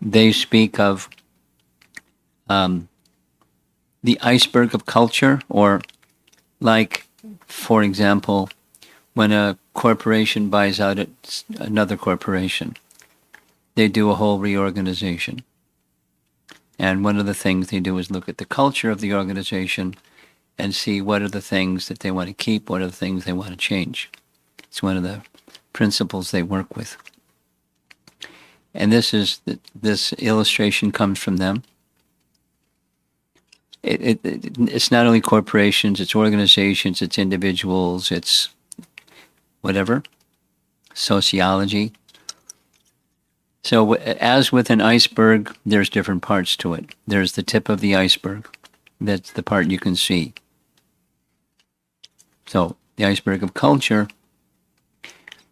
they speak of the iceberg of culture, or like, for example, when a corporation buys out another corporation, they do a whole reorganization. And one of the things they do is look at the culture of the organization and see what are the things that they want to keep, what are the things they want to change. It's one of the principles they work with. And this illustration comes from them. It's not only corporations, it's organizations, it's individuals, it's whatever, sociology. So as with an iceberg, there's different parts to it. There's the tip of the iceberg. That's the part you can see. So the iceberg of culture,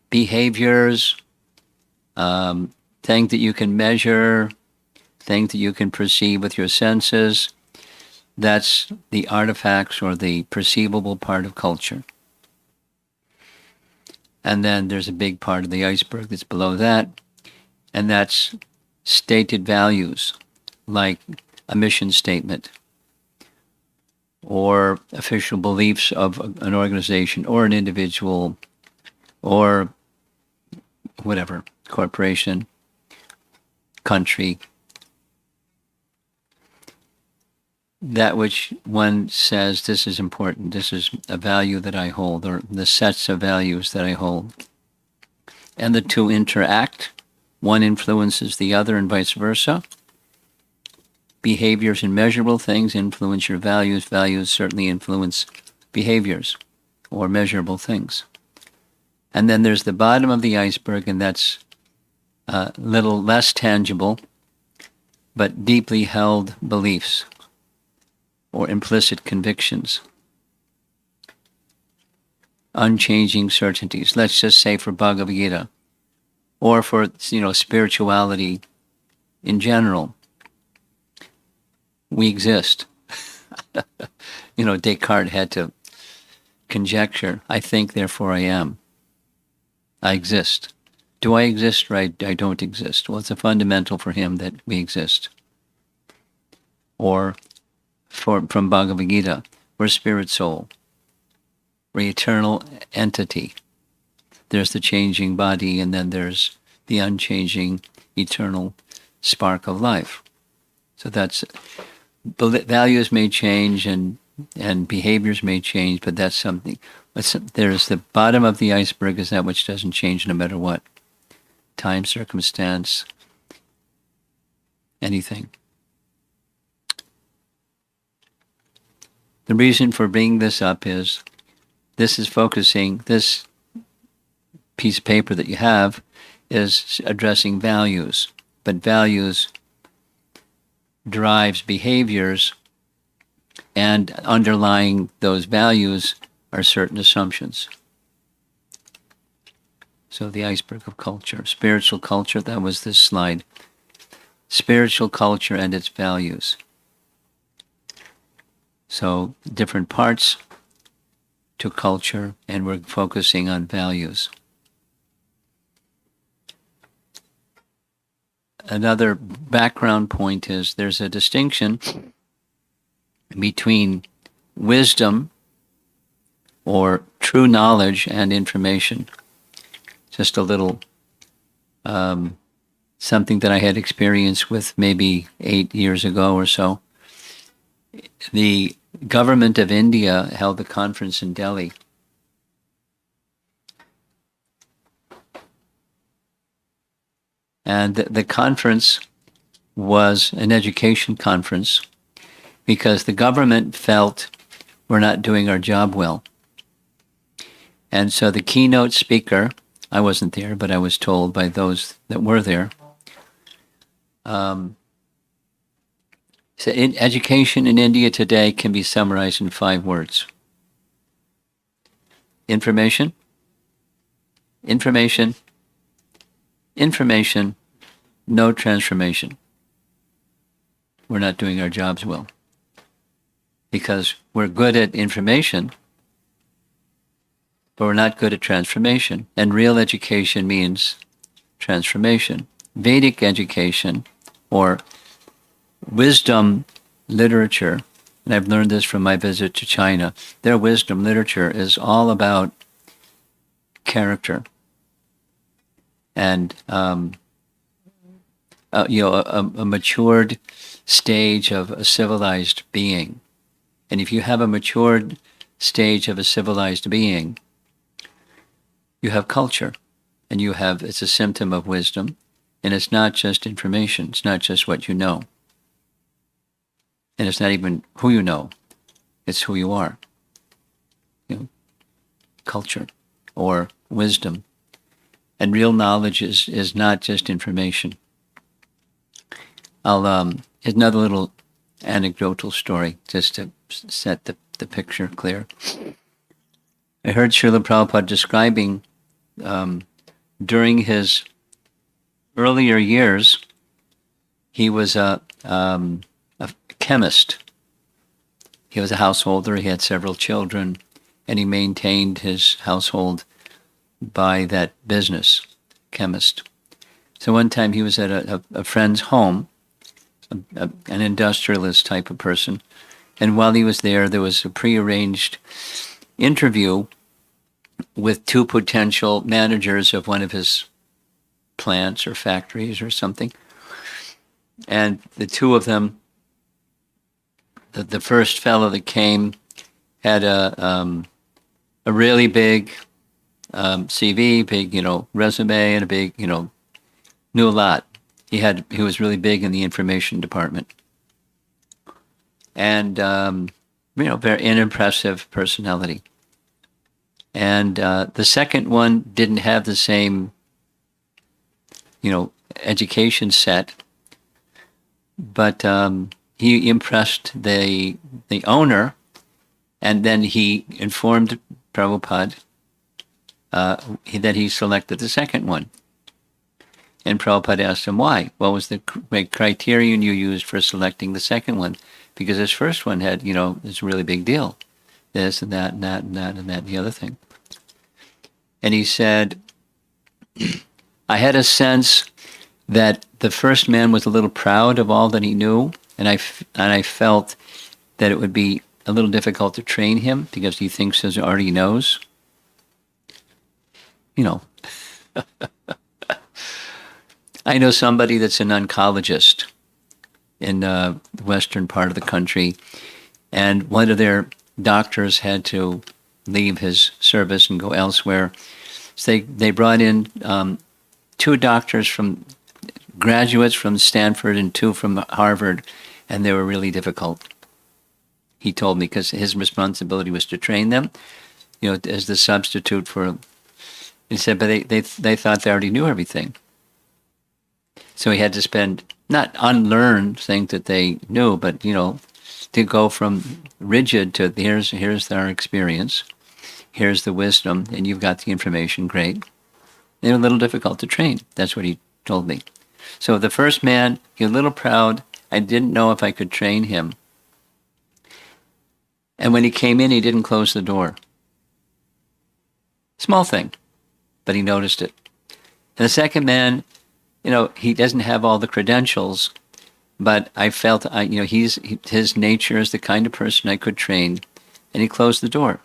behaviors, things that you can measure, things that you can perceive with your senses. That's the artifacts or the perceivable part of culture. And then there's a big part of the iceberg that's below that, and that's stated values, like a mission statement, or official beliefs of an organization or an individual, or whatever, corporation, country. That which one says, this is important, this is a value that I hold, or the sets of values that I hold. And the two interact. One influences the other and vice versa. Behaviors and measurable things influence your values. Values certainly influence behaviors or measurable things. And then there's the bottom of the iceberg, and that's a little less tangible, but deeply held beliefs or implicit convictions, unchanging certainties. Let's just say for Bhagavad Gita, or for spirituality in general, we exist. Descartes had to conjecture, I think, therefore I am. I exist. Do I exist, or I don't exist? Well, it's a fundamental for him that we exist. Or from Bhagavad Gita, we're spirit soul. We're eternal entity. There's the changing body, and then there's the unchanging, eternal spark of life. So that's, values may change and behaviors may change, but that's something. There's the bottom of the iceberg, is that which doesn't change no matter what. Time, circumstance, anything. The reason for bringing this up is, this is focusing, this piece of paper that you have is addressing values, but values drives behaviors, and underlying those values are certain assumptions. So the iceberg of culture, spiritual culture, that was this slide. Spiritual culture and its values. So different parts to culture, and we're focusing on values. Another background point is there's a distinction between wisdom or true knowledge and information. Just a little something that I had experience with maybe 8 years ago or so. The government of India held a conference in Delhi. And the conference was an education conference because the government felt we're not doing our job well. And so the keynote speaker, I wasn't there, but I was told by those that were there, said education in India today can be summarized in 5 words. Information, information, information, no transformation. We're not doing our jobs well. Because we're good at information, but we're not good at transformation. And real education means transformation. Vedic education or wisdom literature, and I've learned this from my visit to China, their wisdom literature is all about character and a matured stage of a civilized being. And if you have a matured stage of a civilized being, you have culture, and it's a symptom of wisdom, and it's not just information, it's not just what you know. And it's not even who you know, it's who you are. Culture or wisdom. And real knowledge is not just information. Here's another little anecdotal story, just to set the picture clear. I heard Srila Prabhupada describing during his earlier years, he was a chemist. He was a householder. He had several children, and he maintained his household by that business, chemist. So one time he was at a friend's home, an industrialist type of person, and while he was there was a prearranged interview with two potential managers of one of his plants or factories or something. And the two of them, the first fellow that came had a really big CV, big, resume, and a big, knew a lot. He was really big in the information department. And, very impressive personality. And the second one didn't have the same, education set, but he impressed the owner, and then he informed Prabhupada that he selected the second one. And Prabhupada asked him why. What was the criterion you used for selecting the second one? Because this first one had, this really big deal. This and that and that and that and that and the other thing. And he said, I had a sense that the first man was a little proud of all that he knew, and I felt that it would be a little difficult to train him because he thinks he already knows. I know somebody that's an oncologist in the western part of the country, and one of their doctors had to leave his service and go elsewhere. So they brought in two doctors graduates from Stanford and two from Harvard, and they were really difficult. He told me, because his responsibility was to train them, as the substitute for. He said, but they thought they already knew everything. So he had to not unlearn things that they knew, but to go from rigid to here's our experience, here's the wisdom, and you've got the information. Great. They're a little difficult to train. That's what he told me. So the first man, he was a little proud. I didn't know if I could train him. And when he came in, he didn't close the door. Small thing, but he noticed it. And the second man, he doesn't have all the credentials, but I felt, his nature is the kind of person I could train, and he closed the door.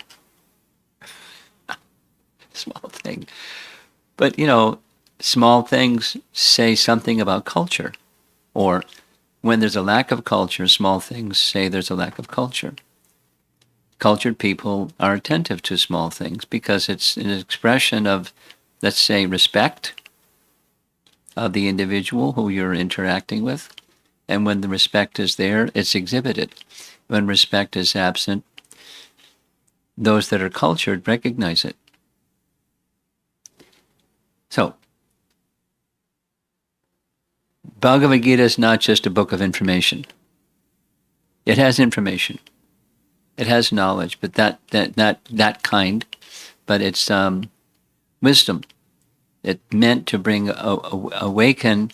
Small thing. But, small things say something about culture. Or when there's a lack of culture, small things say there's a lack of culture. Cultured people are attentive to small things because it's an expression of, let's say, respect of the individual who you're interacting with. And when the respect is there, it's exhibited. When respect is absent, those that are cultured recognize it. So, Bhagavad Gita is not just a book of information. It has information. It has knowledge, but that kind. But it's wisdom. It's meant to awaken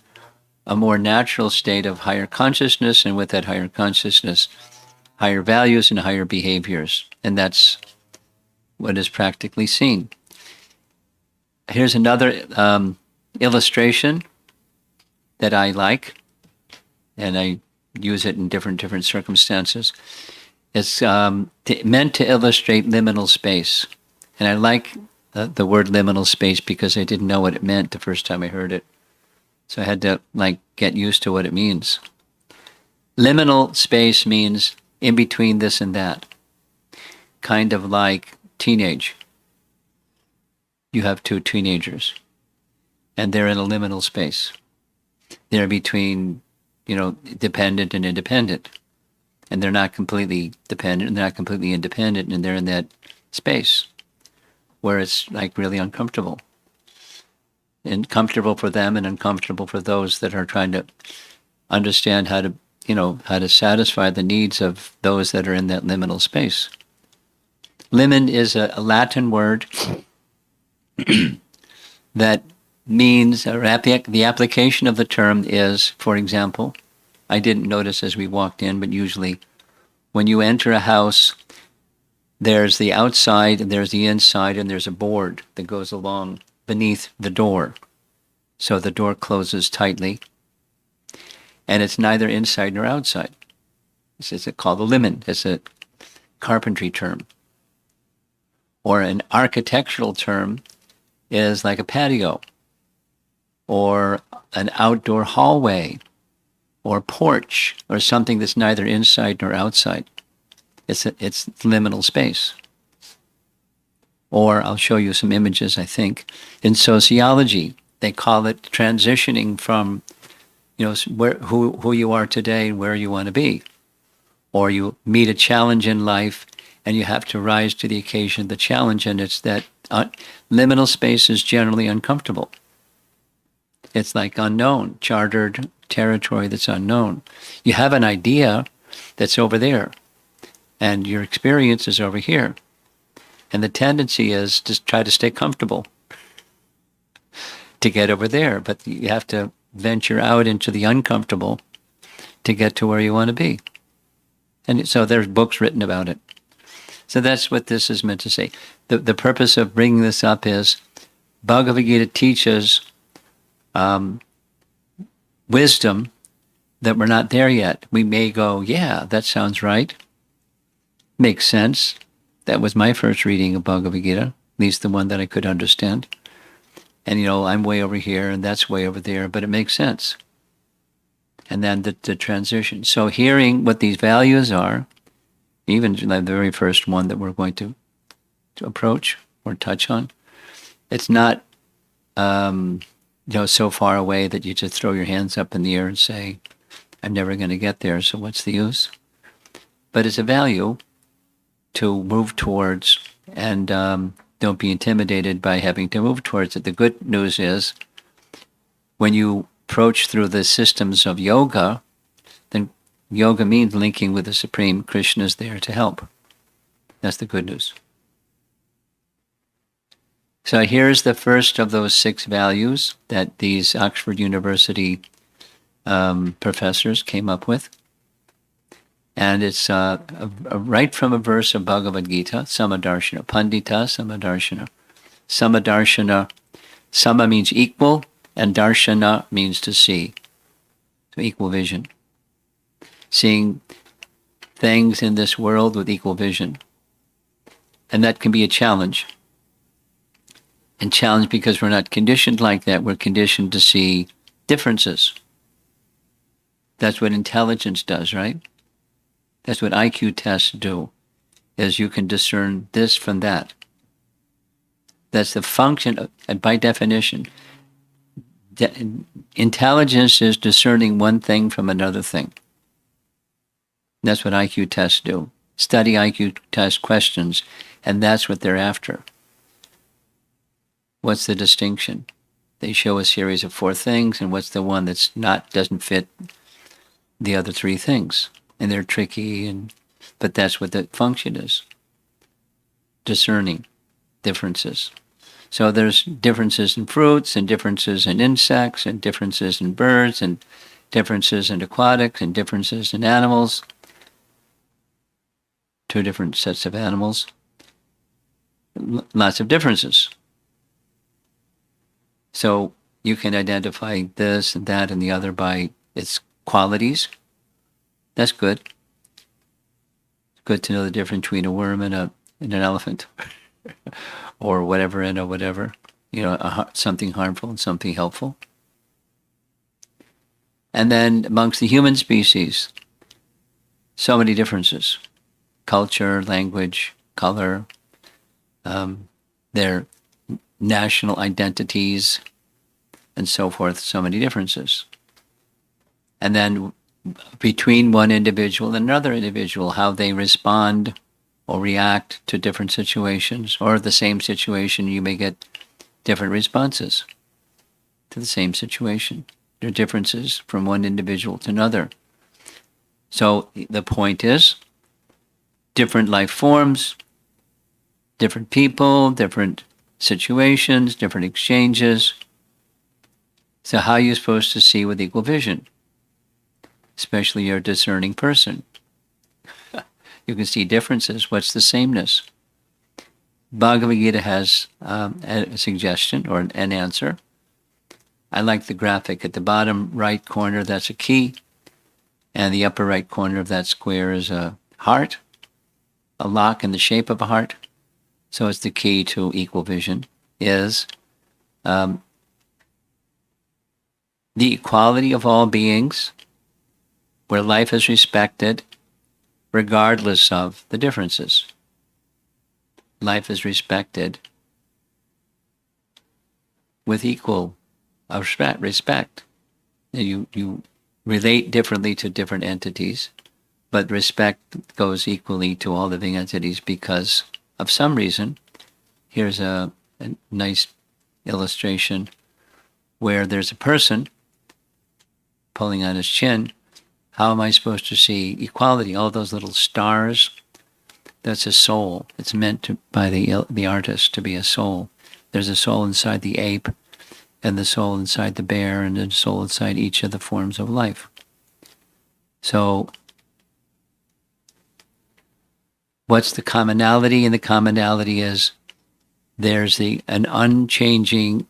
a more natural state of higher consciousness, and with that higher consciousness, higher values and higher behaviors. And that's what is practically seen. Here's another illustration that I like. and I use it in different circumstances. It's meant to illustrate liminal space. And I like the word liminal space because I didn't know what it meant the first time I heard it. So I had to get used to what it means. Liminal space means in between this and that. Kind of like teenage. You have two teenagers, and they're in a liminal space. They're between, dependent and independent. And they're not completely dependent and they're not completely independent, and they're in that space where it's really uncomfortable. And comfortable for them and uncomfortable for those that are trying to understand how to satisfy the needs of those that are in that liminal space. Limen is a Latin word that means, the application of the term is, for example, I didn't notice as we walked in, but usually when you enter a house, there's the outside and there's the inside, and there's a board that goes along beneath the door. So the door closes tightly, and it's neither inside nor outside. This is called a limen. It's a carpentry term. Or an architectural term is like a patio, or an outdoor hallway, or porch, or something that's neither inside nor outside. It's liminal space. Or I'll show you some images, I think. In sociology, they call it transitioning from, who you are today and where you want to be. Or you meet a challenge in life and you have to rise to the occasion of the challenge, and it's that liminal space is generally uncomfortable. It's like unknown, chartered territory that's unknown. You have an idea that's over there, and your experience is over here. And the tendency is to try to stay comfortable to get over there, but you have to venture out into the uncomfortable to get to where you want to be. And so there's books written about it. So that's what this is meant to say. The purpose of bringing this up is Bhagavad Gita teaches wisdom that we're not there yet. We may go, yeah, that sounds right. Makes sense. That was my first reading of Bhagavad Gita, at least the one that I could understand. And, I'm way over here and that's way over there, but it makes sense. And then the transition. So hearing what these values are, even the very first one that we're going to approach or touch on, it's not so far away that you just throw your hands up in the air and say, I'm never going to get there, so what's the use? But it's a value to move towards, and don't be intimidated by having to move towards it. The good news is, when you approach through the systems of yoga, then yoga means linking with the Supreme. Krishna is there to help. That's the good news. So here's the first of those 6 values that these Oxford University professors came up with. And it's right from a verse of Bhagavad Gita, Samadarshana, Pandita, Samadarshana. Samadarshana, Sama means equal, and Darshana means to see. So equal vision. Seeing things in this world with equal vision. And that can be a challenge. And challenge because we're not conditioned like that. We're conditioned to see differences. That's what intelligence does, right? That's what IQ tests do, is you can discern this from that. That's the function, by definition. Intelligence is discerning one thing from another thing. That's what IQ tests do. Study IQ test questions, and that's what they're after. What's the distinction? They show a series of 4 things, and what's the one that's doesn't fit the other 3 things? And they're tricky, but that's what the function is. Discerning differences. So there's differences in fruits, and differences in insects, and differences in birds, and differences in aquatics, and differences in animals. 2 different sets of animals. Lots of differences. So you can identify this and that and the other by its qualities. That's good. It's good to know the difference between a worm and an elephant, or whatever and a whatever. Something harmful and something helpful. And then amongst the human species, so many differences: culture, language, color, their national identities, and so forth. So many differences. And then between one individual and another individual, how they respond or react to different situations, or the same situation, you may get different responses to the same situation. There are differences from one individual to another. So the point is, different life forms, different people, different situations, different exchanges. So how are you supposed to see with equal vision? Especially you're a discerning person. You can see differences. What's the sameness? Bhagavad Gita has a suggestion or an answer. I like the graphic. At the bottom right corner, that's a key. And the upper right corner of that square is a heart, a lock in the shape of a heart. So it's the key to equal vision is the equality of all beings, where life is respected regardless of the differences. Life is respected with equal respect. You relate differently to different entities, but respect goes equally to all living entities because of some reason. Here's a nice illustration where there's a person pulling on his chin. How am I supposed to see equality? All those little stars, that's a soul. It's meant by the artist to be a soul. There's a soul inside the ape, and the soul inside the bear, and the soul inside each of the forms of life. So what's the commonality? And the commonality is there's an unchanging,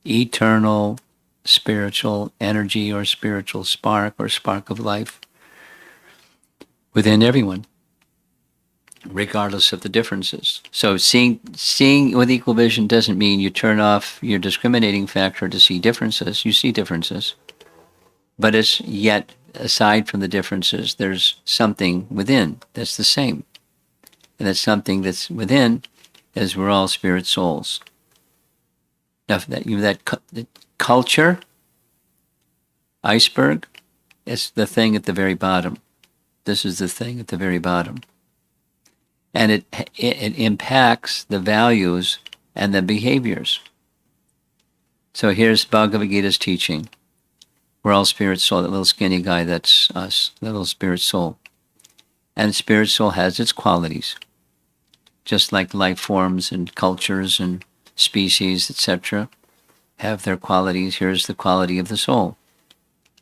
eternal, spiritual energy or spiritual spark or spark of life within everyone, regardless of the differences. So seeing with equal vision doesn't mean you turn off your discriminating factor to see differences. You see differences, but it's yet, aside from the differences, there's something within that's the same. And that something that's within is we're all spirit souls. Now, that culture, iceberg, is the thing at the very bottom. This is the thing at the very bottom. And it impacts the values and the behaviors. So here's Bhagavad Gita's teaching. We're all spirit soul. That little skinny guy, that's us, the little spirit soul. And spirit soul has its qualities, just like life forms and cultures and species, etc., have their qualities. Here's the quality of the soul.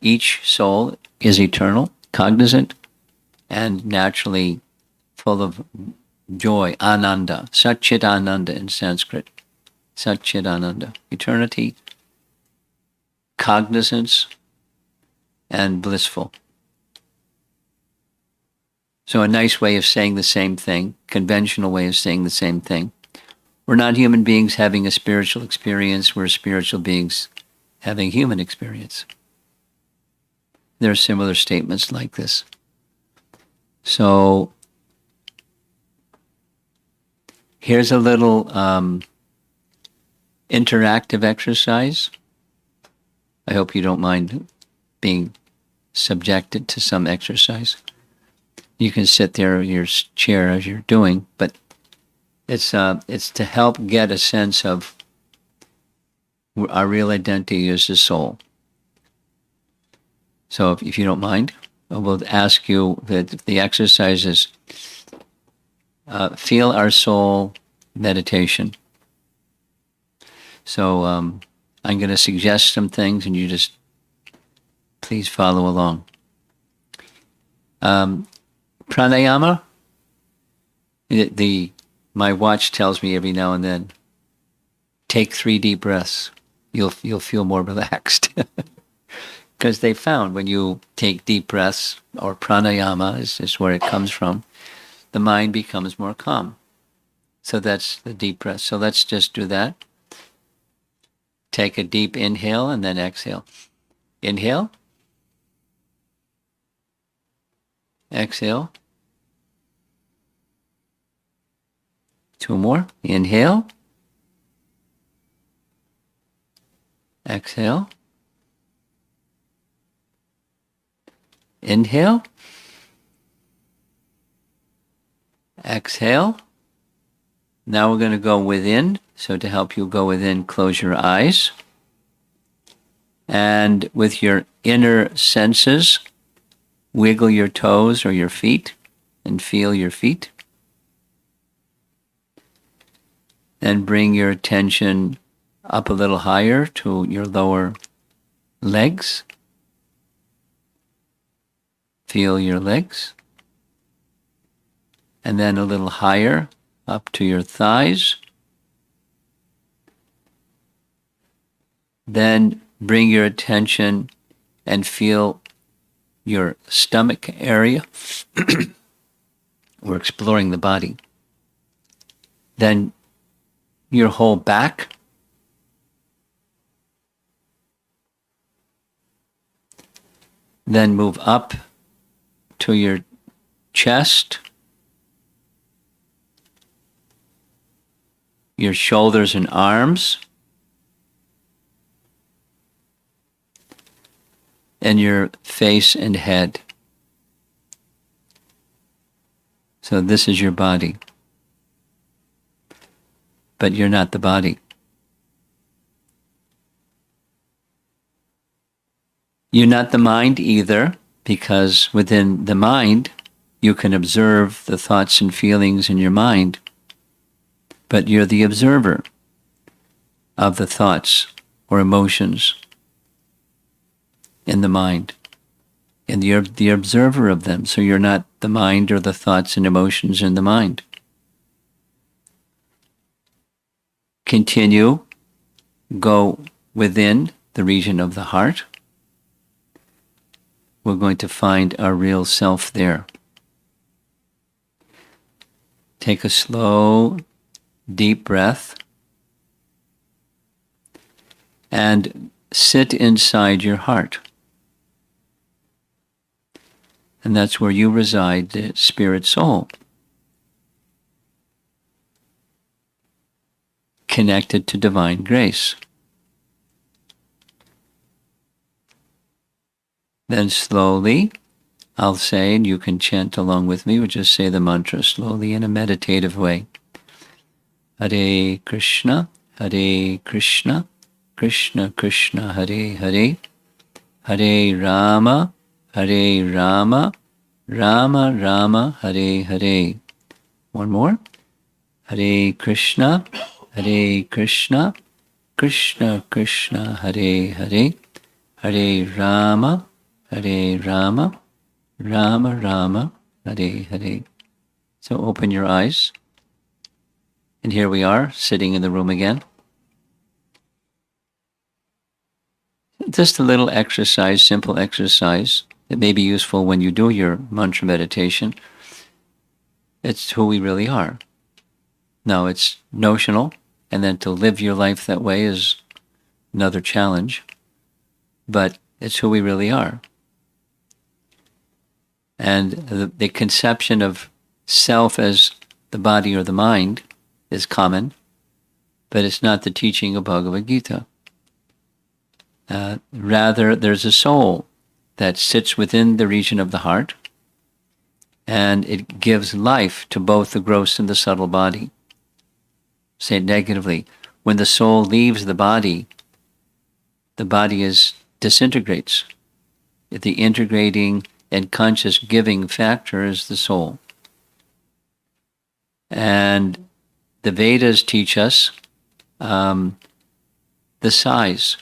Each soul is eternal, cognizant, and naturally full of joy, ananda, satchit ananda in Sanskrit, satchit ananda, eternity, cognizance, and blissful. So a nice way of saying the same thing, conventional way of saying the same thing. We're not human beings having a spiritual experience, we're spiritual beings having human experience. There are similar statements like this. So here's a little interactive exercise. I hope you don't mind being subjected to some exercise. You can sit there in your chair as you're doing, but it's to help get a sense of our real identity as the soul. So if you don't mind, we'll ask you that the exercise is feel our soul meditation. So I'm going to suggest some things, and you just please follow along. Pranayama. My watch tells me every now and then, take 3 deep breaths. You'll feel more relaxed. Because they found when you take deep breaths, or pranayama is where it comes from, the mind becomes more calm. So that's the deep breath. So let's just do that. Take a deep inhale and then exhale. Inhale. Exhale. 2 more. Inhale. Exhale. Inhale. Exhale. Now we're going to go within. So to help you go within, close your eyes. And with your inner senses, wiggle your toes or your feet and feel your feet. Then bring your attention up a little higher to your lower legs. Feel your legs. And then a little higher up to your thighs. Then bring your attention and feel your stomach area. We're exploring the body. Then your whole back. Then move up to your chest, your shoulders and arms, and your face and head. So this is your body. But you're not the body. You're not the mind either, because within the mind, you can observe the thoughts and feelings in your mind, but you're the observer of the thoughts or emotions in the mind, and you're the observer of them, so you're not the mind or the thoughts and emotions in the mind. Continue, go within the region of the heart. We're going to find our real self there. Take a slow, deep breath and sit inside your heart. And that's where you reside, the spirit soul. Connected to divine grace. Then slowly, I'll say, and you can chant along with me, or just say the mantra slowly in a meditative way. Hare Krishna, Hare Krishna, Krishna Krishna, Hare Hare, Hare Rama, Hare Rama, Rama Rama, Hare Hare. One more. Hare Krishna, Hare Krishna, Krishna Krishna, Hare Hare, Hare Rama, Hare Rama, Rama Rama, Hare Hare. So open your eyes. And here we are, sitting in the room again. Just a little exercise, simple exercise that may be useful when you do your mantra meditation. It's who we really are. Now, it's notional, and then to live your life that way is another challenge, but it's who we really are. And the conception of self as the body or the mind is common, but it's not the teaching of Bhagavad Gita. Rather, there's a soul that sits within the region of the heart, and it gives life to both the gross and the subtle body. Say it negatively. When the soul leaves the body disintegrates. The integrating and conscious giving factor is the soul. And the Vedas teach us the size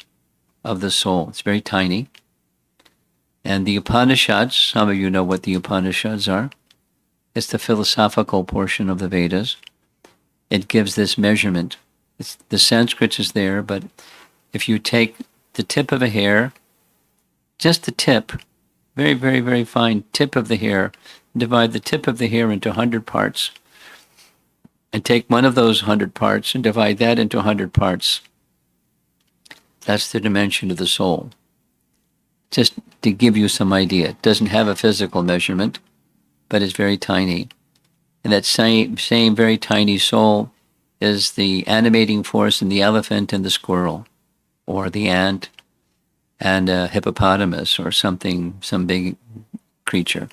of the soul. It's very tiny. And the Upanishads, some of you know what the Upanishads are. It's the philosophical portion of the Vedas. It gives this measurement. The Sanskrit is there, but if you take the tip of a hair just the tip, very, very, very fine tip of the hair, divide the tip of the hair into 100 parts, and take one of those 100 parts and divide that into 100 parts. That's the dimension of the soul. Just to give you some idea. It doesn't have a physical measurement, but it's very tiny. And that same very tiny soul is the animating force in the elephant and the squirrel, or the ant and a hippopotamus, or something, some big creature.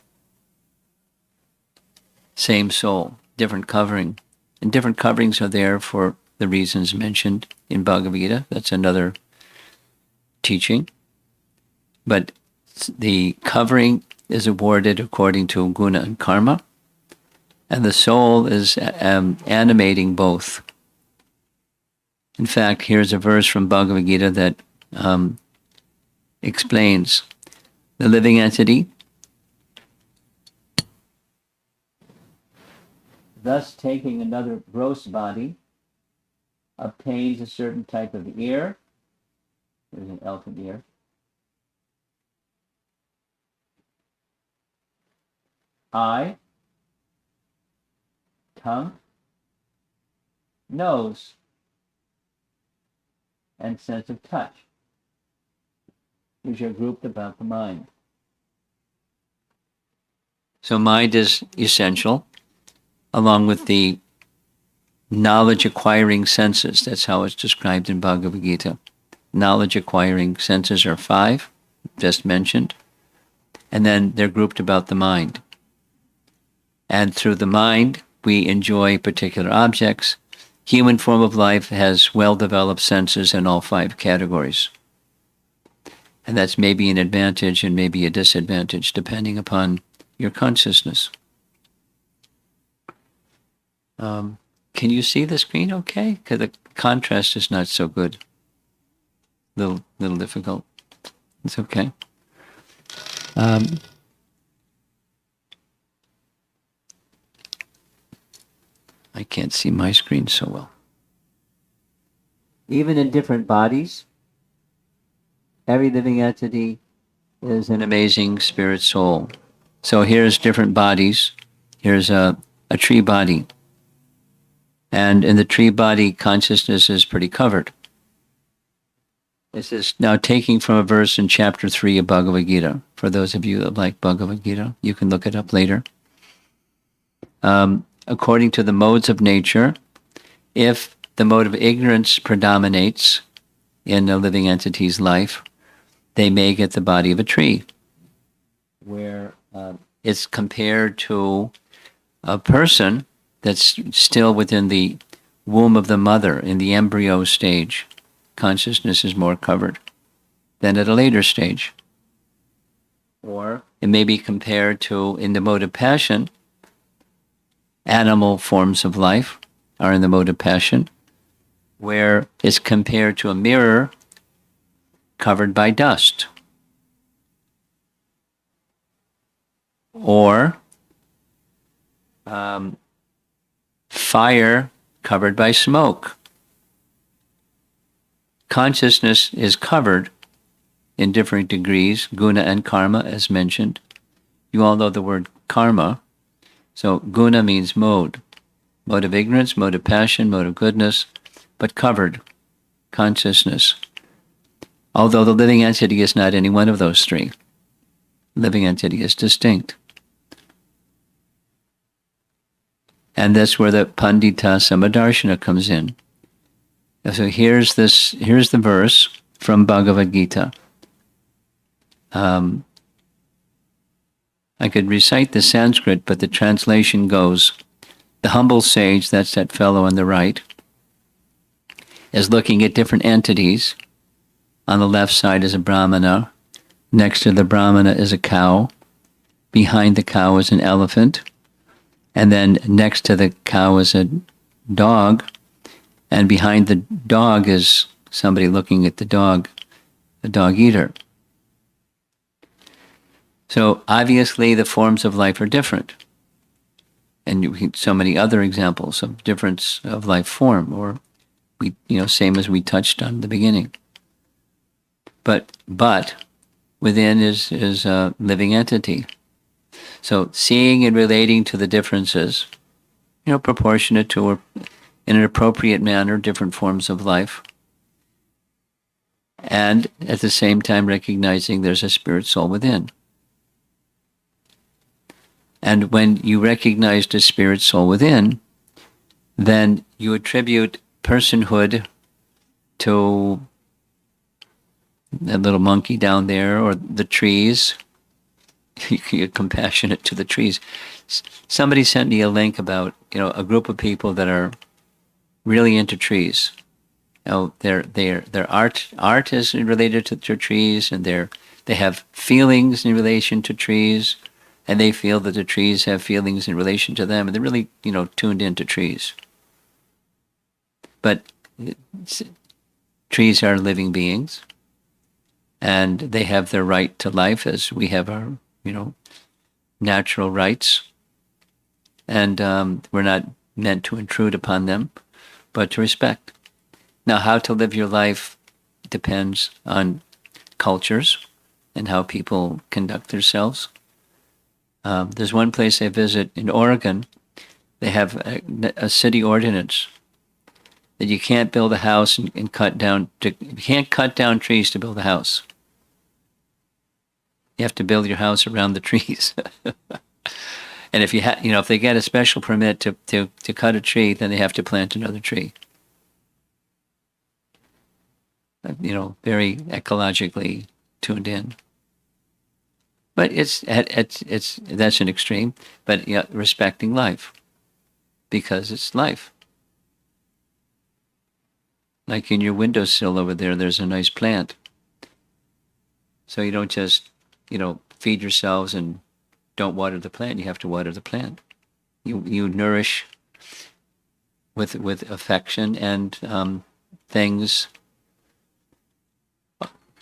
Same soul, different covering. And different coverings are there for the reasons mentioned in Bhagavad Gita. That's another teaching. But the covering is awarded according to guna and karma, and the soul is animating both. In fact, here's a verse from Bhagavad Gita that explains the living entity, thus taking another gross body, obtains a certain type of ear. There's an elephant ear. Eye, tongue, nose, and sense of touch, which are grouped about the mind. So mind is essential, along with the knowledge acquiring senses. That's how it's described in Bhagavad Gita. Knowledge acquiring senses are 5, just mentioned, and then they're grouped about the mind. And through the mind, we enjoy particular objects. Human form of life has well-developed senses in all 5 categories. And that's maybe an advantage and maybe a disadvantage, depending upon your consciousness. Can you see the screen okay? Because the contrast is not so good. Little difficult. It's okay. I can't see my screen so well. Even in different bodies, every living entity is an amazing spirit soul. So here's different bodies. Here's a tree body. And in the tree body, consciousness is pretty covered. This is now taking from a verse in chapter 3 of Bhagavad Gita. For those of you that like Bhagavad Gita, you can look it up later. According to the modes of nature, if the mode of ignorance predominates in a living entity's life, they may get the body of a tree, where it's compared to a person that's still within the womb of the mother, in the embryo stage. Consciousness is more covered than at a later stage. Or it may be compared to, in the mode of passion, animal forms of life are in the mode of passion, where it's compared to a mirror covered by dust. Or fire covered by smoke. Consciousness is covered in different degrees, guna and karma, as mentioned. You all know the word karma. So guna means mode. Mode of ignorance, mode of passion, mode of goodness, but covered consciousness. Although the living entity is not any one of those 3. Living entity is distinct. And that's where the Pandita Samadarshana comes in. So here's the verse from Bhagavad Gita. I could recite the Sanskrit, but the translation goes, the humble sage, that's that fellow on the right, is looking at different entities. On the left side is a Brahmana. Next to the Brahmana is a cow. Behind the cow is an elephant. And then next to the cow is a dog. And behind the dog is somebody looking at the dog eater. So obviously the forms of life are different. And so many other examples of difference of life form, or same as we touched on in the beginning. But within is a living entity. So seeing and relating to the differences, proportionate to or in an appropriate manner, different forms of life. And at the same time recognizing there's a spirit soul within. And when you recognize the spirit soul within, then you attribute personhood to that little monkey down there or the trees. You can get compassionate to the trees. Somebody sent me a link about, a group of people that are really into trees. Their art is related to trees, and they have feelings in relation to trees, and they feel that the trees have feelings in relation to them, and they're really, tuned into trees. But trees are living beings, and they have their right to life as we have our, natural rights. And we're not meant to intrude upon them, but to respect. Now, how to live your life depends on cultures and how people conduct themselves. There's one place I visit in Oregon. They have a city ordinance that you can't build a house and cut down. You can't cut down trees to build a house. You have to build your house around the trees. And if if they get a special permit to cut a tree, then they have to plant another tree. Very ecologically tuned in. But it's that's an extreme. But respecting life, because it's life. Like in your windowsill over there, there's a nice plant. So you don't just feed yourselves and don't water the plant. You have to water the plant. You nourish with affection, and things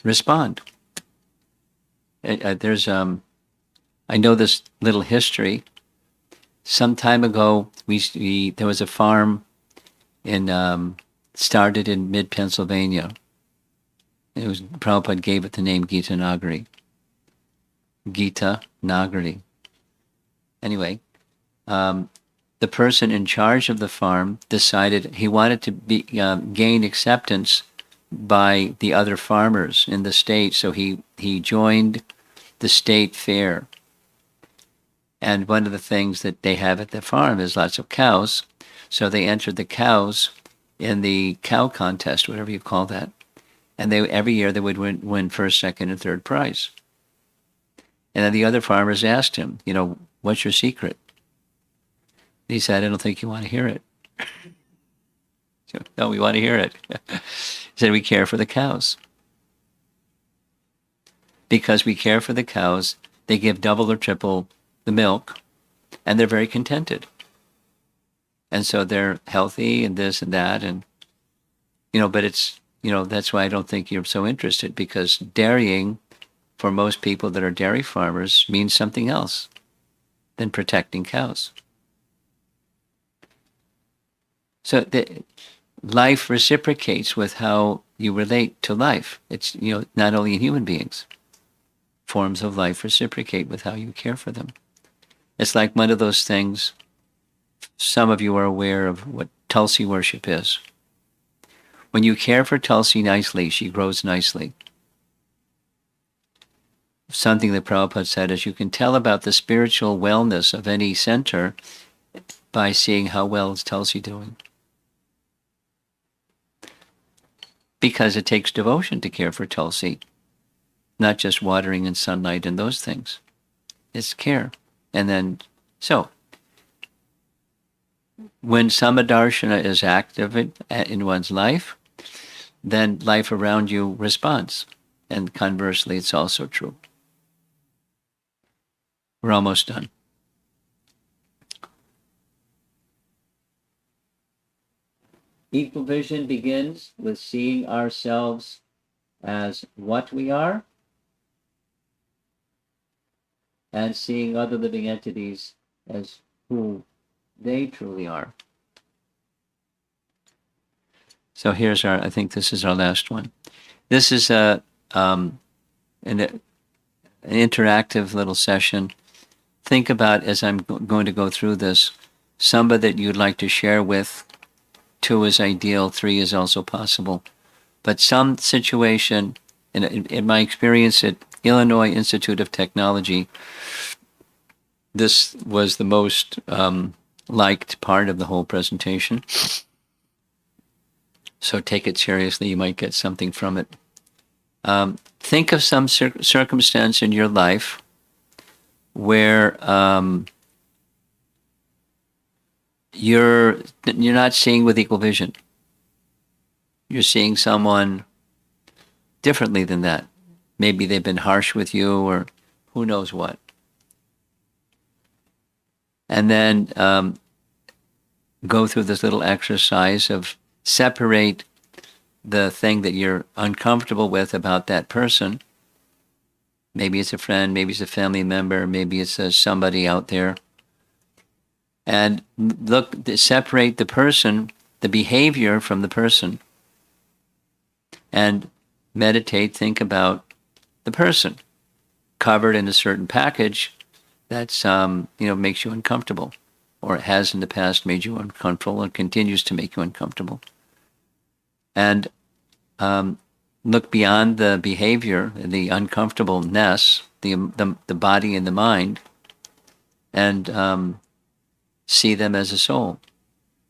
respond. There's I know this little history. Some time ago, there was a farm started in mid-Pennsylvania. It was Prabhupada gave it the name Gita Nagari. Gita Nagari. Anyway, the person in charge of the farm decided he wanted to gain acceptance by the other farmers in the state, so he joined the state fair. And one of the things that they have at the farm is lots of cows, so they entered the cows in the cow contest, whatever you call that, and every year they would win first, second, and third prize. And then the other farmers asked him, what's your secret? He said, I don't think you want to hear it. No, we want to hear it. He said, we care for the cows. Because we care for the cows, they give double or triple the milk, and they're very contented. And so they're healthy and this and that, and, but it's, that's why I don't think you're so interested, because dairying, for most people that are dairy farmers, means something else than protecting cows. So life reciprocates with how you relate to life. It's, not only in human beings. Forms of life reciprocate with how you care for them. It's like one of those things, some of you are aware of what Tulsi worship is. When you care for Tulsi nicely, she grows nicely. Something that Prabhupada said is you can tell about the spiritual wellness of any center by seeing how well is Tulsi doing. Because it takes devotion to care for Tulsi, not just watering and sunlight and those things. It's care. And then, so, when Samadarshana is active in one's life, then life around you responds. And conversely, it's also true. We're almost done. Equal vision begins with seeing ourselves as what we are, and seeing other living entities as who they truly are. So here's I think this is our last one. This is an interactive little session. Think about, as I'm going to go through this, somebody that you'd like to share with. 2 is ideal, 3 is also possible. But some situation, in my experience at Illinois Institute of Technology, this was the most liked part of the whole presentation. So take it seriously. You might get something from it. Think of some circumstance in your life where you're not seeing with equal vision. You're seeing someone differently than that. Maybe they've been harsh with you, or who knows what. And then go through this little exercise of separate the thing that you're uncomfortable with about that person. Maybe it's a friend, maybe it's a family member, maybe it's somebody out there. And separate the person, the behavior from the person. And meditate, think about the person covered in a certain package that's, makes you uncomfortable, or it has in the past made you uncomfortable and continues to make you uncomfortable. And look beyond the behavior, the uncomfortableness, the body and the mind, and see them as a soul.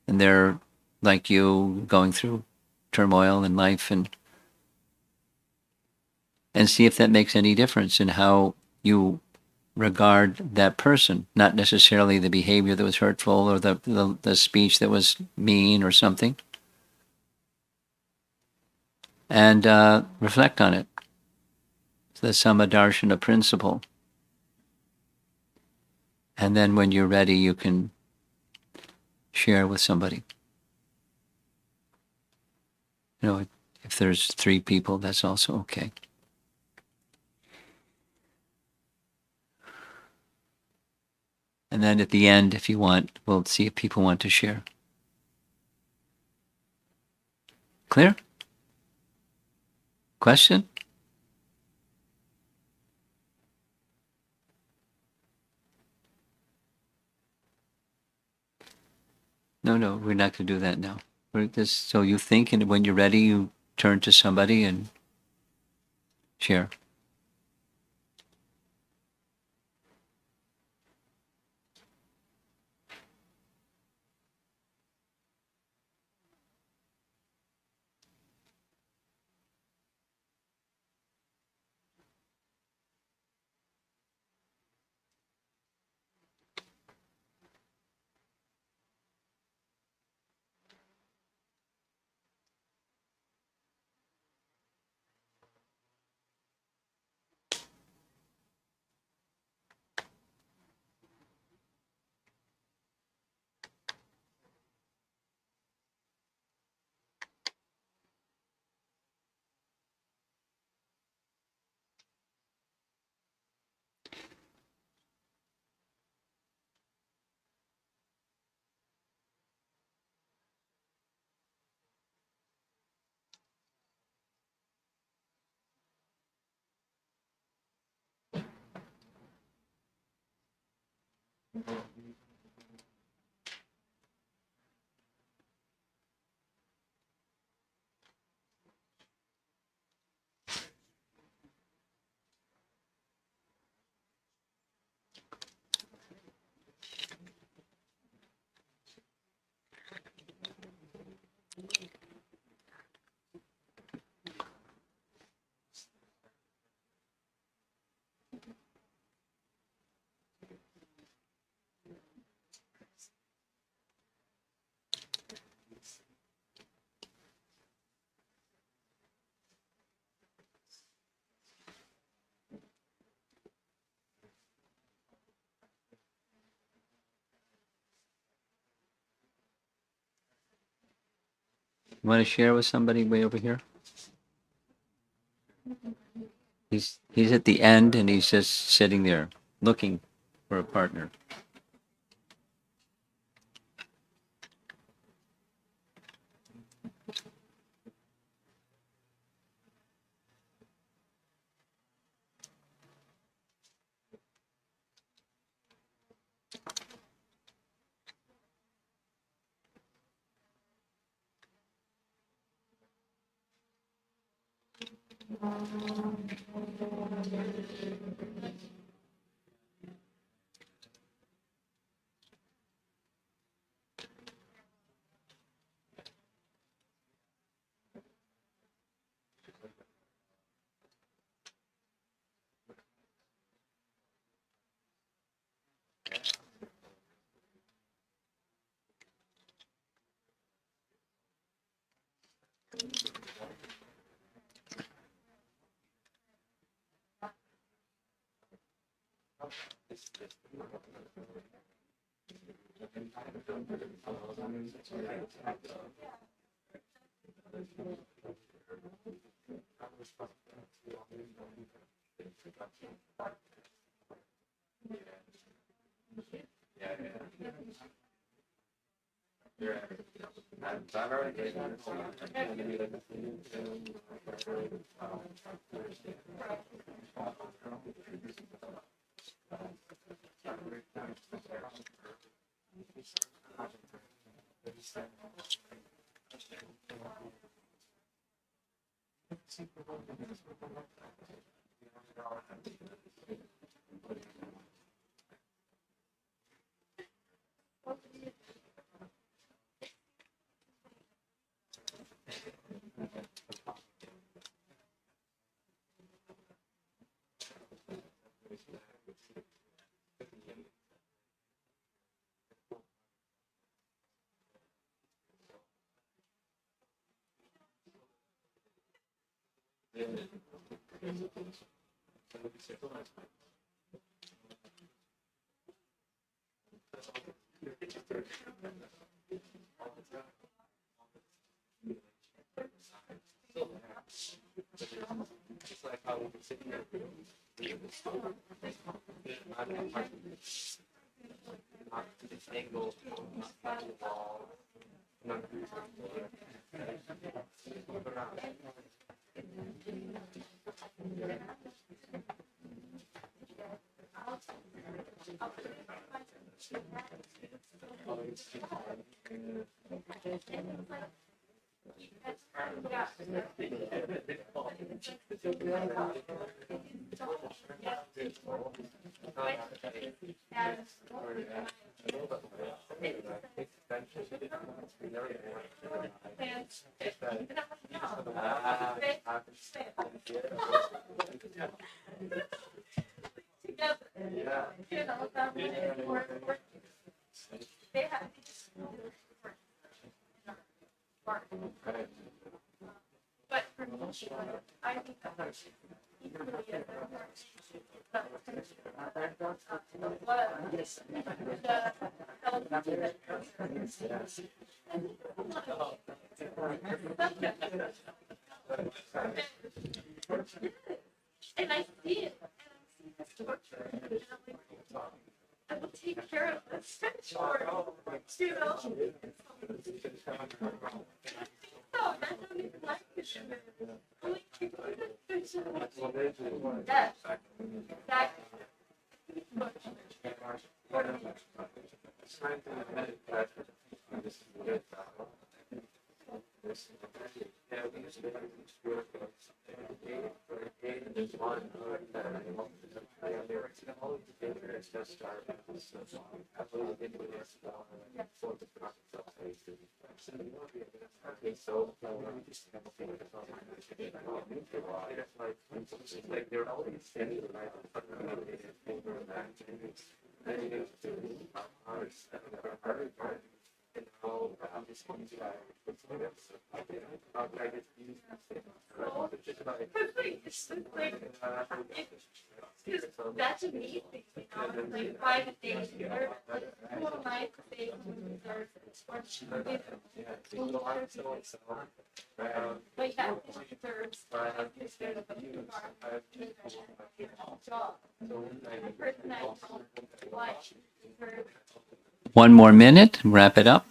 And they're like you, going through turmoil in life, and see if that makes any difference in how you regard that person, not necessarily the behavior that was hurtful or the speech that was mean or something. And reflect on it. So the Samadarshana principle. And then when you're ready, you can share with somebody. If there's 3 people, that's also okay. And then at the end, if you want, we'll see if people want to share. Clear? Question? No, we're not going to do that now. So you think, and when you're ready, you turn to somebody and share. You want to share with somebody way over here? He's at the end, and he's just sitting there looking for a partner. And I see it. Torture. And I'm like, I will take care of this. Sure. You know? No, I don't even like this. I'm like, you know, yes. That's amazing, you know, like private days, or cool night things, or like that deserves job. The person I don't like deserves. One more minute, wrap it up.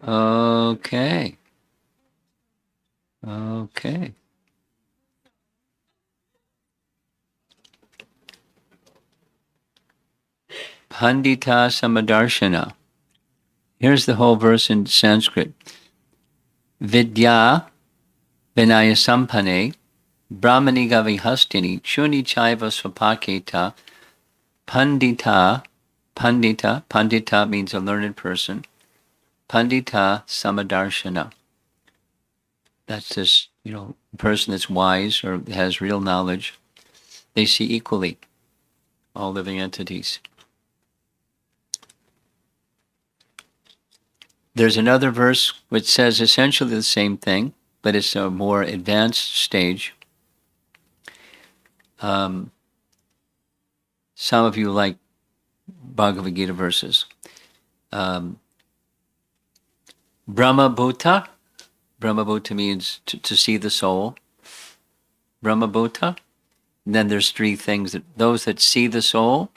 Okay. Okay. Pandita Samadarshana. Here's the whole verse in Sanskrit. Vidya Vinaya Sampane Brahmani Gavihastini Chuni Chaiva Swapaketa Pandita means a learned person. Pandita Samadarshana. That's this, person that's wise or has real knowledge. They see equally all living entities. There's another verse which says essentially the same thing, but it's a more advanced stage. Some of you like Bhagavad Gita verses. Brahma Bhuta. Brahma Bhuta means to see the soul. Brahma Bhuta. And then there's three things that those that see the soul,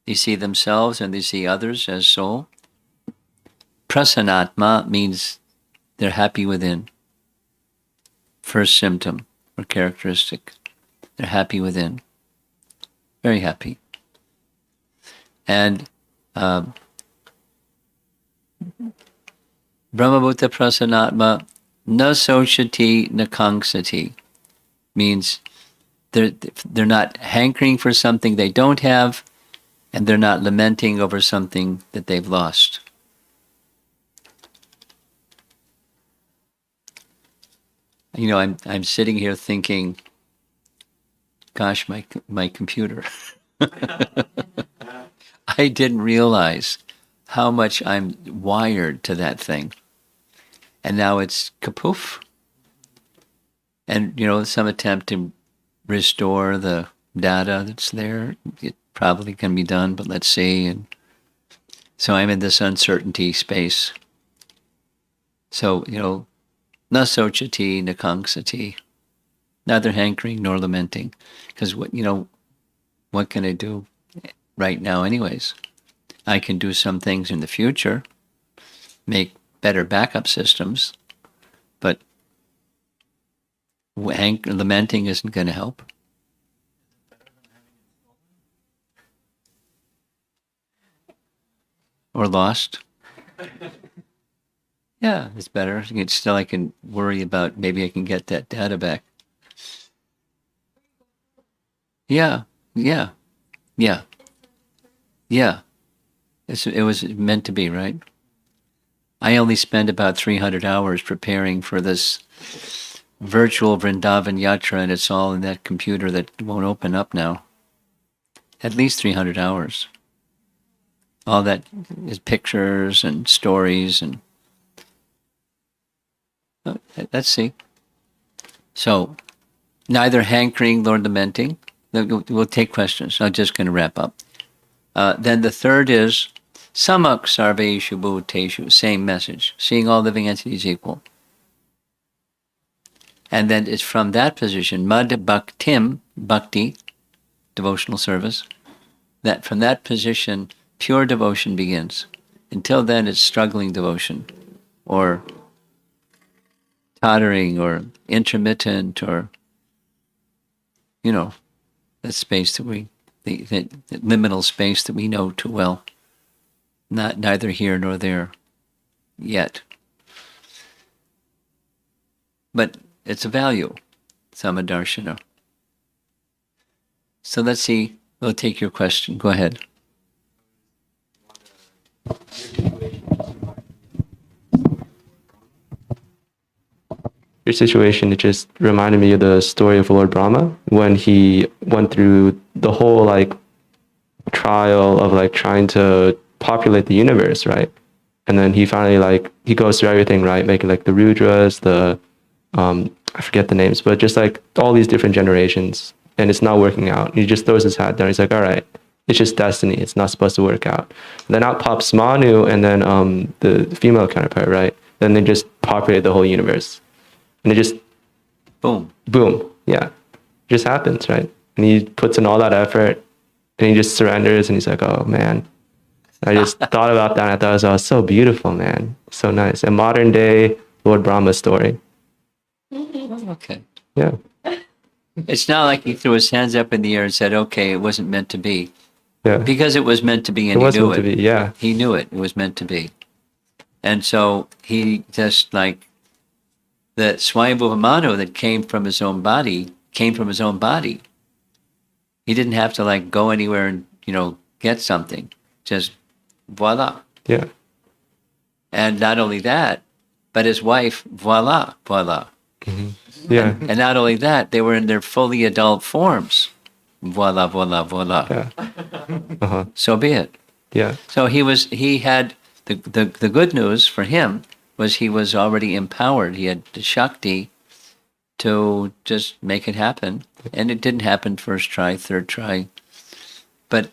they see themselves and they see others as soul. Prasanatma means they're happy within. First symptom or characteristic. They're happy within. Very happy. And Brahmabhuta Prasanatma na sochati na kangsati means they're not hankering for something they don't have, and they're not lamenting over something that they've lost. I'm sitting here thinking, gosh, my computer. I didn't realize how much I'm wired to that thing. And now it's kapoof. And, some attempt to restore the data that's there. It probably can be done, but let's see. And so I'm in this uncertainty space. So, na sochati, na kangsati. Neither hankering nor lamenting. Because what can I do right now anyways? I can do some things in the future, make better backup systems, but lamenting isn't going to help. Or lost. Yeah, it's better. Still, I can worry about maybe I can get that data back. Yeah. It was meant to be, right? I only spend about 300 hours preparing for this virtual Vrindavan Yatra, and it's all in that computer that won't open up now. At least 300 hours. All that is pictures and stories and... Let's see. So, neither hankering nor lamenting. We'll take questions. I'm just going to wrap up. Then the third is samak sarveshu bhuteshu, same message, seeing all living entities equal. And then it's from that position, mad bhaktim, bhakti, devotional service, that from that position, pure devotion begins. Until then, it's struggling devotion, or tottering, or intermittent, or, that space that the liminal space that we know too well. Neither here nor there yet. But it's a value, samadarshana. So let's see, we'll take your question. Go ahead. Your situation, it just reminded me of the story of Lord Brahma when he went through the whole trial of trying to populate the universe, right? And then he finally he goes through everything, right? Making the Rudras, the I forget the names, but just all these different generations, and it's not working out. He just throws his hat down. He's like, all right, it's just destiny. It's not supposed to work out. And then out pops Manu and then the female counterpart, right? Then they just populate the whole universe. And it just, Boom. boom, yeah, it just happens, right? And he puts in all that effort and he just surrenders and he's like, oh man. I just thought about that and I thought it was so beautiful, man. So nice. A modern day Lord Brahma story. Okay. Yeah. It's not like he threw his hands up in the air and said, okay, it wasn't meant to be. Yeah. Because it was meant to be and It he was knew meant it. to be, yeah. He knew it. It was meant to be. And so he just like the Swayambhuva Manu that came from his own body. He didn't have to like go anywhere and, get something. Just voila. Yeah. And not only that, but his wife, voila. Yeah. And not only that, they were in their fully adult forms. Voila. Yeah. Uh-huh. So be it. Yeah. So he had the good news for him was he was already empowered. He had the Shakti to just make it happen. And it didn't happen first try, third try, but it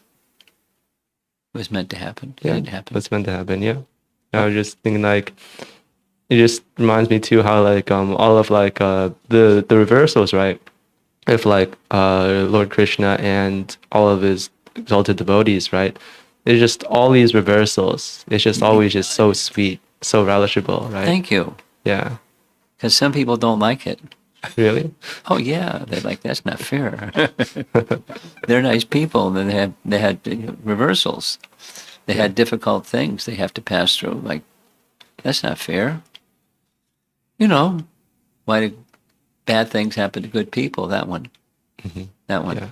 was meant to happen. It Yeah. didn't happen. What's meant to happen, yeah. I was just thinking like, it just reminds me too how like all of like the reversals, right? If like Lord Krishna and all of his exalted devotees, right? It's just all these reversals. It's just always just so sweet, so relishable, right? Thank you. Yeah. Because some people don't like it. Really? Oh yeah, they're like, that's not fair. They're nice people, and they had reversals. They had difficult things they have to pass through. Like, that's not fair. Why do bad things happen to good people? That one. That one. Yeah.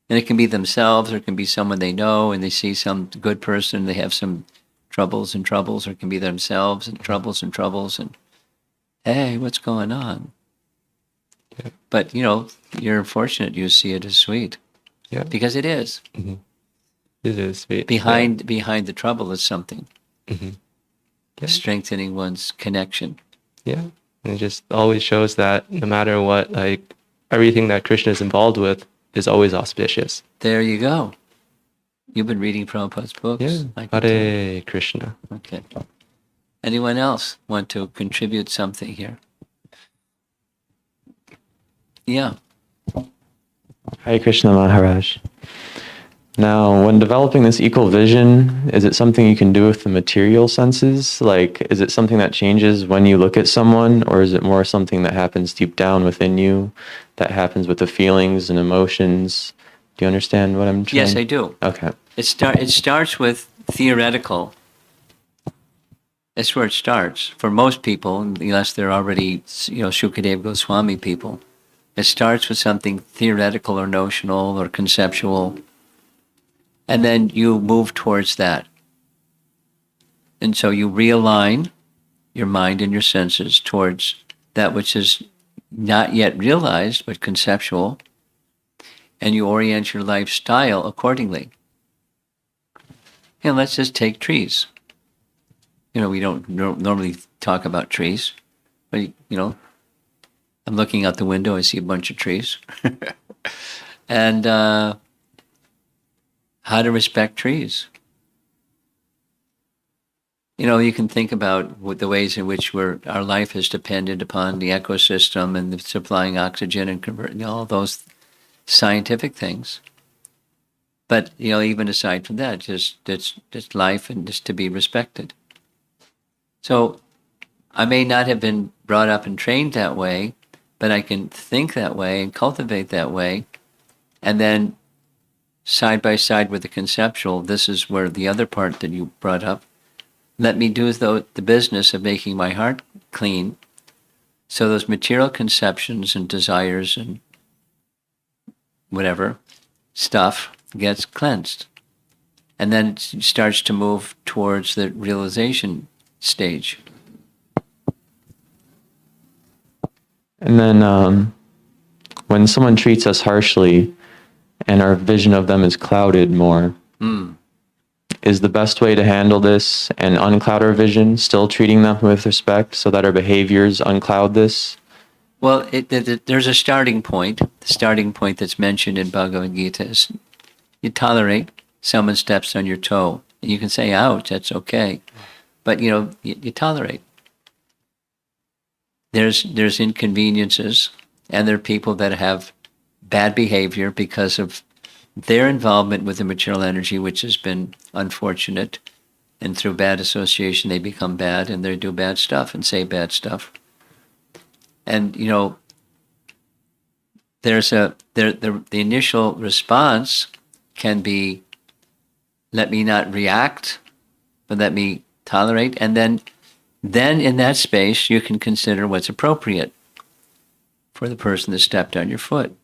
And it can be themselves, or it can be someone they know, and they see some good person, they have some troubles, or it can be themselves and troubles, and hey, what's going on? Yeah. But, you're fortunate you see it as sweet. Yeah. Because it is. Mm-hmm. It is sweet. Behind the trouble is something. Mm-hmm. Yeah. Strengthening one's connection. Yeah. And it just always shows that no matter what, like everything that Krishna is involved with is always auspicious. There you go. You've been reading Prabhupada's books. Yeah. I can Hare Krishna. tell. Okay. Anyone else want to contribute something here? Yeah. Hare Krishna Maharaj. Now, when developing this equal vision, is it something you can do with the material senses? Like, is it something that changes when you look at someone, or is it more something that happens deep down within you, that happens with the feelings and emotions? Do you understand what I'm trying? Yes, I do. Okay. It starts with theoretical. That's where it starts. For most people, unless they're already, Shukadeva Goswami people, it starts with something theoretical or notional or conceptual, and then you move towards that. And so you realign your mind and your senses towards that which is not yet realized, but conceptual, and you orient your lifestyle accordingly. And let's just take trees. We don't normally talk about trees, but, I'm looking out the window, I see a bunch of trees. And how to respect trees. You can think about the ways in which our life is dependent upon the ecosystem and the supplying oxygen and converting all those scientific things. But, even aside from that, just life and just to be respected. So I may not have been brought up and trained that way, but I can think that way and cultivate that way. And then side by side with the conceptual, this is where the other part that you brought up, let me do the business of making my heart clean, so those material conceptions and desires and whatever stuff gets cleansed. And then it starts to move towards the realization stage. And then when someone treats us harshly and our vision of them is clouded more, is the best way to handle this and uncloud our vision, still treating them with respect so that our behaviors uncloud this? Well, there's a starting point. The starting point that's mentioned in Bhagavad Gita is you tolerate someone steps on your toe. And you can say, ouch, that's okay. But, you tolerate. there's inconveniences, and there are people that have bad behavior because of their involvement with the material energy, which has been unfortunate, and through bad association they become bad, and they do bad stuff and say bad stuff. And the initial response can be, let me not react, but let me tolerate, and then in that space you can consider what's appropriate for the person that stepped on your foot,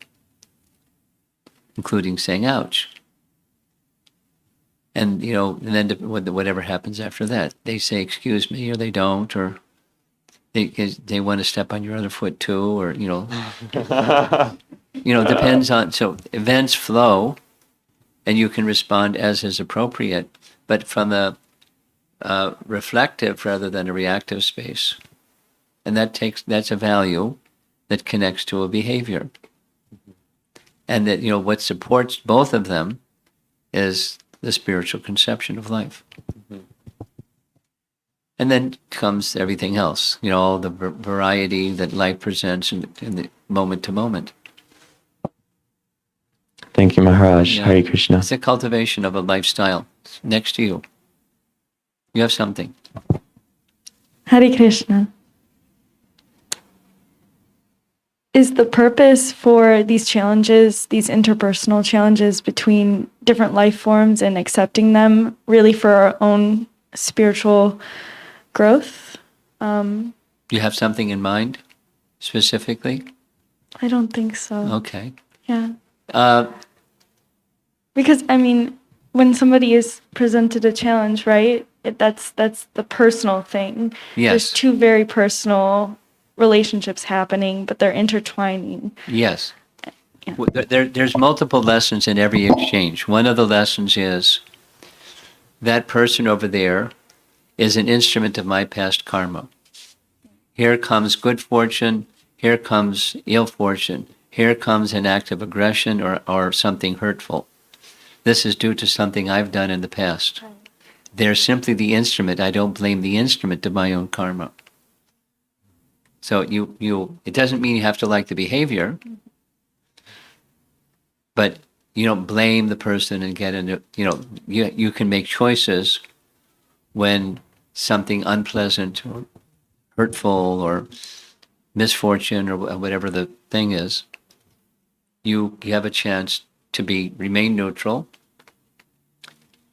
including saying ouch. And and then whatever happens after that, they say excuse me, or they don't, or they want to step on your other foot too, or depends on. So events flow, and you can respond as is appropriate, but from a reflective rather than a reactive space, and that's a value that connects to a behavior, and that what supports both of them is the spiritual conception of life. And then comes everything else, all the variety that life presents in the moment to moment. Thank you, Maharaj. Yeah. Hare Krishna. It's a cultivation of a lifestyle. It's next to you. You have something. Hare Krishna. Is the purpose for these challenges, these interpersonal challenges between different life forms and accepting them, really for our own spiritual growth? You have something in mind specifically? I don't think so. Okay. Yeah. Because, when somebody is presented a challenge, right, that's the personal thing. Yes. There's two very personal relationships happening, but they're intertwining. Yes. Yeah. There's multiple lessons in every exchange. One of the lessons is that person over there is an instrument of my past karma. Here comes good fortune, here comes ill fortune, here comes an act of aggression or something hurtful. This is due to something I've done in the past. Right. They're simply the instrument. I don't blame the instrument of my own karma. So it doesn't mean you have to like the behavior, but you don't blame the person and get into, you can make choices when something unpleasant or hurtful or misfortune or whatever the thing is, you have a chance to remain neutral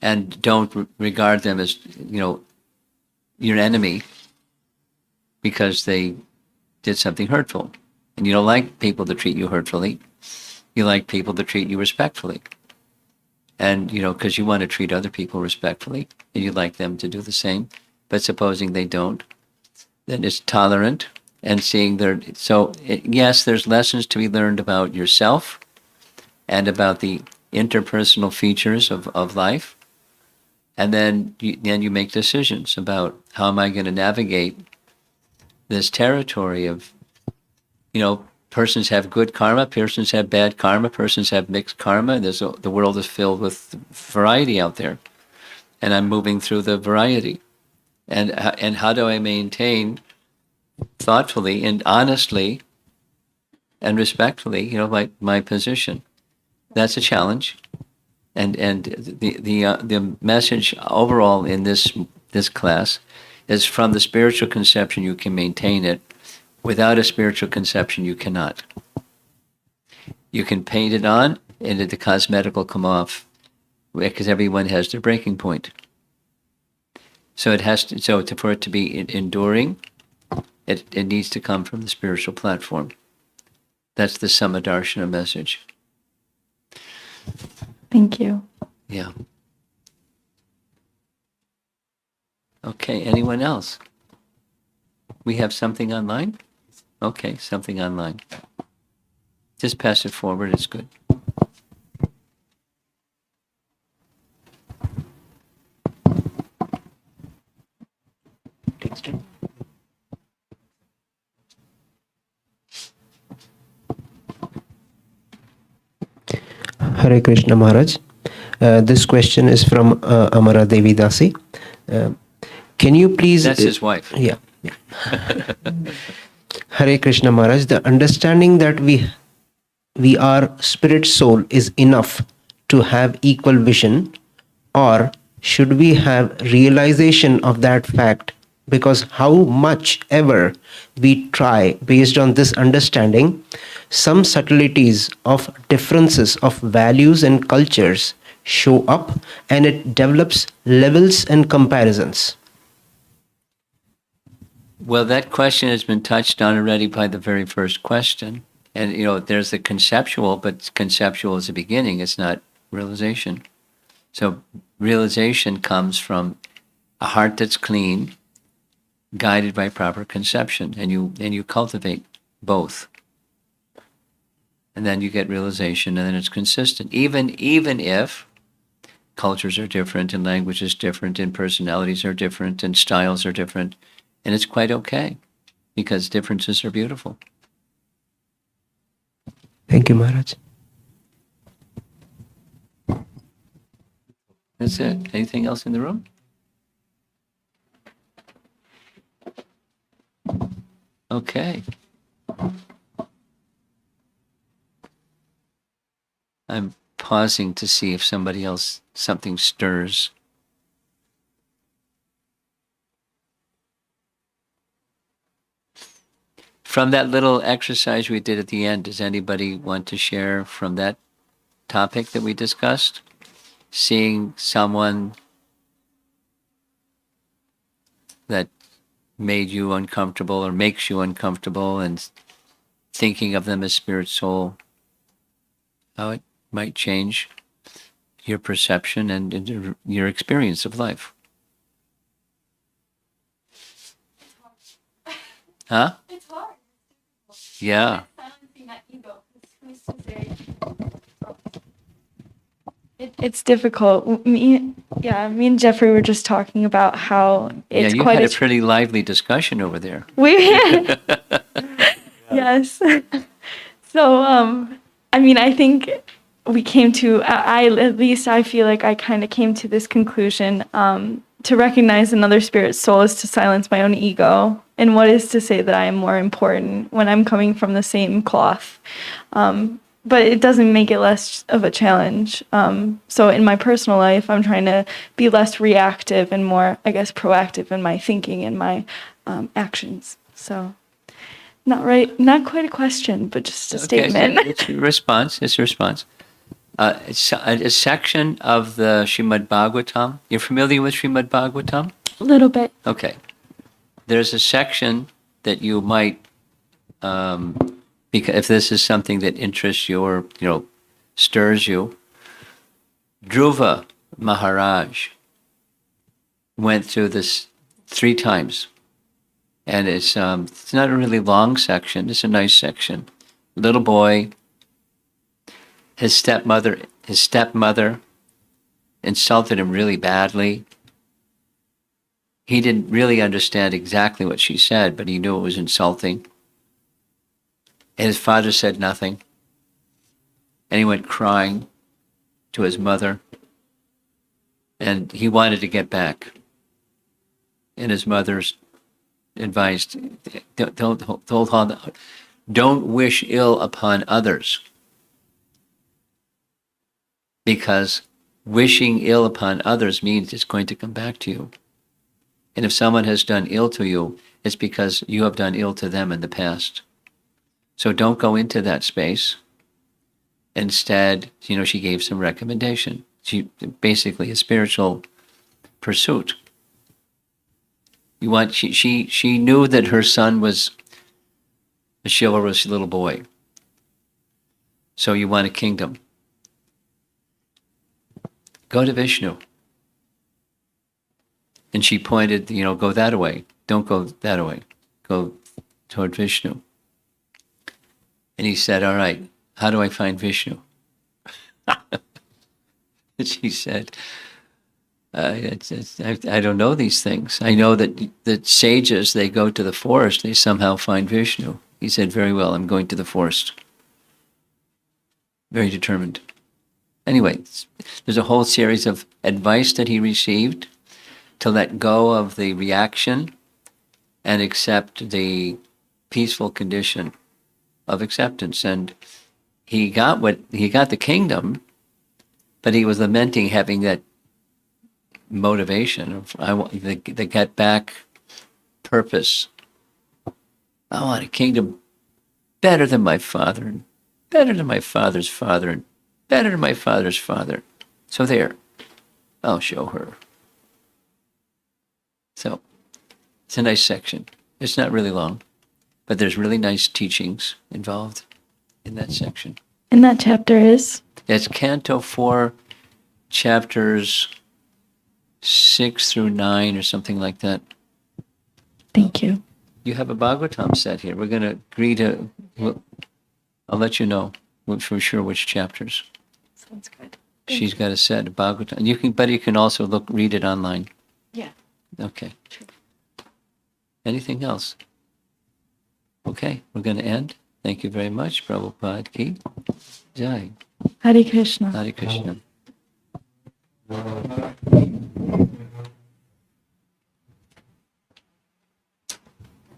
and don't regard them as, your enemy because they did something hurtful. And you don't like people to treat you hurtfully. You like people to treat you respectfully. And, because you want to treat other people respectfully, and you'd like them to do the same. But supposing they don't, then it's tolerant and seeing yes, there's lessons to be learned about yourself and about the interpersonal features of life. And then you make decisions about how am I going to navigate this territory of, persons have good karma, persons have bad karma, persons have mixed karma. The world is filled with variety out there, and I'm moving through the variety. And how do I maintain thoughtfully and honestly and respectfully, my position? That's a challenge. And the message overall in this class is from the spiritual conception you can maintain it. Without a spiritual conception, you cannot. You can paint it on, and the cosmetic will come off, because everyone has their breaking point. So for it to be enduring, it needs to come from the spiritual platform. That's the Samadarshana message. Thank you. Yeah. Okay, anyone else? We have something online? Okay, something online. Just pass it forward, it's good. Hare Krishna Maharaj. This question is from Amara Devi Dasi. Can you please... That's his wife. Yeah. Hare Krishna Maharaj, the understanding that we are spirit soul is enough to have equal vision, or should we have realization of that fact? Because how much ever we try based on this understanding, some subtleties of differences of values and cultures show up, and it develops levels and comparisons. Well, that question has been touched on already by the very first question. And, there's the conceptual, but conceptual is the beginning. It's not realization. So realization comes from a heart that's clean, guided by proper conception, and you cultivate both. And then you get realization, and then it's consistent. Even if cultures are different, and language is different, and personalities are different, and styles are different, and it's quite okay, because differences are beautiful. Thank you, Maharaj. That's it. Anything else in the room? Okay. I'm pausing to see if something stirs. From that little exercise we did at the end, does anybody want to share from that topic that we discussed? Seeing someone that made you uncomfortable or makes you uncomfortable, and thinking of them as spirit soul, how it might change your perception and your experience of life. Huh? It's hard. Yeah. Silencing that ego. Who's to say? It's difficult. Me and Jeffrey were just talking about how it's You quite had a pretty lively discussion over there. Yes. So, I think we came to, at least I feel like I kind of came to this conclusion, to recognize another spirit soul is to silence my own ego. And what is to say that I am more important when I'm coming from the same cloth? But it doesn't make it less of a challenge. So in my personal life, I'm trying to be less reactive and more, I guess, proactive in my thinking and my actions. So not quite a question, but just a statement. It's your response. It's a section of the Srimad Bhagavatam. You're familiar with Srimad Bhagavatam? A little bit. Okay. There's a section that you might, because if this is something that interests you or, stirs you, Dhruva Maharaj went through this 3 times. And it's not a really long section. It's a nice section. Little boy, his stepmother insulted him really badly. He didn't really understand exactly what she said, but he knew it was insulting. And his father said nothing. And he went crying to his mother. And he wanted to get back. And his mother's advised, don't wish ill upon others, because wishing ill upon others means it's going to come back to you. And if someone has done ill to you, it's because you have done ill to them in the past. So don't go into that space. Instead, she gave some recommendation. Basically a spiritual pursuit. She knew that her son was a chivalrous little boy. So you want a kingdom. Go to Vishnu. And she pointed, go that way. Don't go that way. Go toward Vishnu. And he said, all right, how do I find Vishnu? She said, I don't know these things. I know that sages, they go to the forest, they somehow find Vishnu. He said, very well, I'm going to the forest. Very determined. Anyway, there's a whole series of advice that he received to let go of the reaction and accept the peaceful condition of acceptance. And he got the kingdom, but he was lamenting having that motivation of the get back purpose. I want a kingdom better than my father, and better than my father's father, and better than my father's father. So there, I'll show her. So it's a nice section. It's not really long, but there's really nice teachings involved in that section. And that chapter is? It's Canto 4, chapters 6 through 9 or something like that. Thank you. You have a Bhagavatam set here. We're going to agree to, I'll let you know for sure which chapters. Sounds good. She's got a set of Bhagavatam. But you can also read it online. Yeah. Okay. Anything else? Okay, we're going to end. Thank you very much. Prabhupada Ki Jai. Hare Krishna. Hare Krishna.